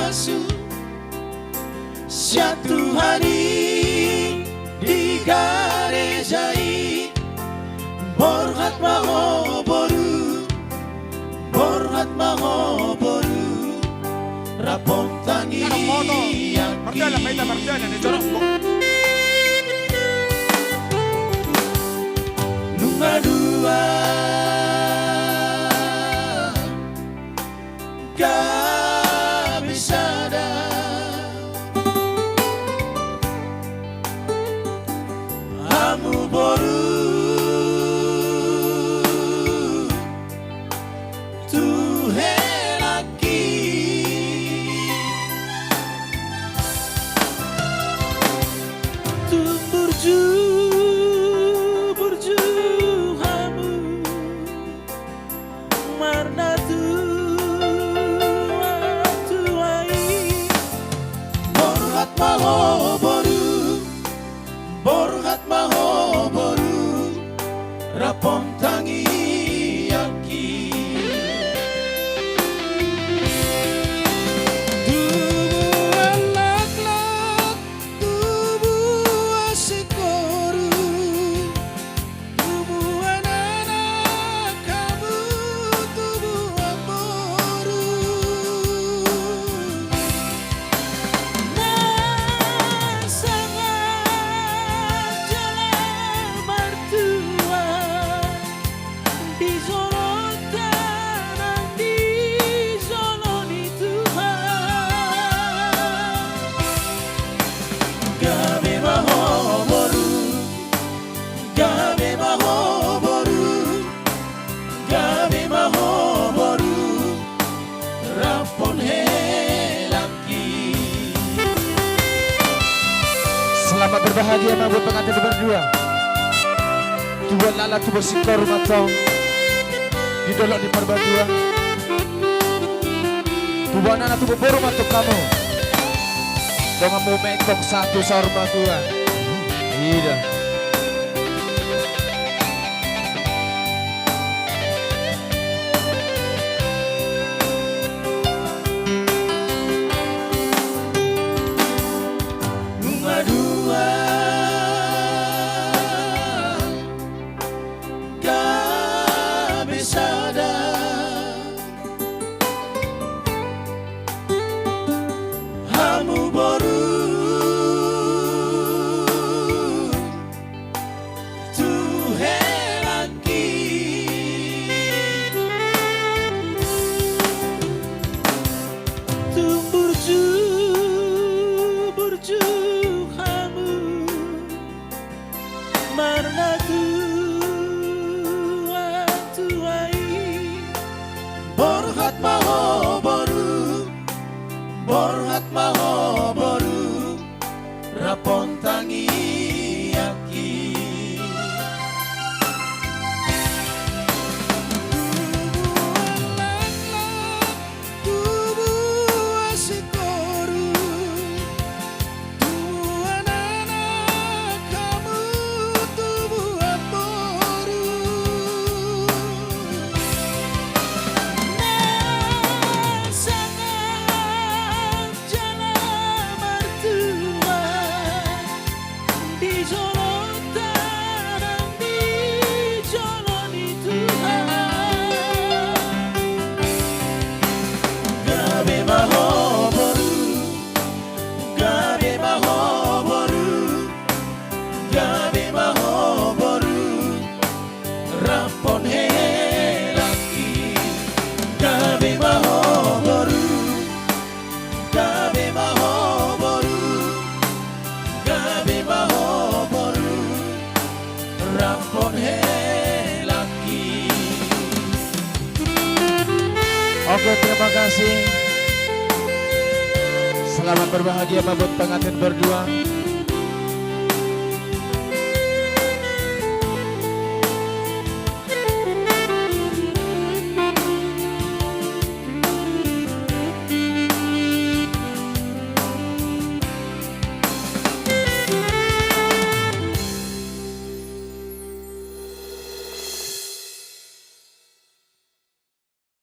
masuk satu hari di garejai borhat maho boru rapon tangi Marcela, Marcela, Marcela, ne jorok ko. Number dua kabisada hamu boru borhat maho boru rapon tangi yaki tubuh alak-lak tubuh asikoru tubuh anak kamu tubuh amoru Selamat berbahagia mabut pengantin berdua. Tuan lala tu bersikor matau didolok di perbandua. Tuan anak tu berburu matuk kamu. Dengan mu mekok satu sorba tua. Iya. Hamu boru tuhelaki tumburju burju hamu marna tuai borhat maho boru borhat maho boru rapon tangi yaki tubuh asikoru tubuh anak kamu tubuh amoru rapon helaki gabe maho boru gabe maho boru gabe maho boru rapon helaki. Oke, terima kasih. Selamat berbahagia mabut pengantin berdua.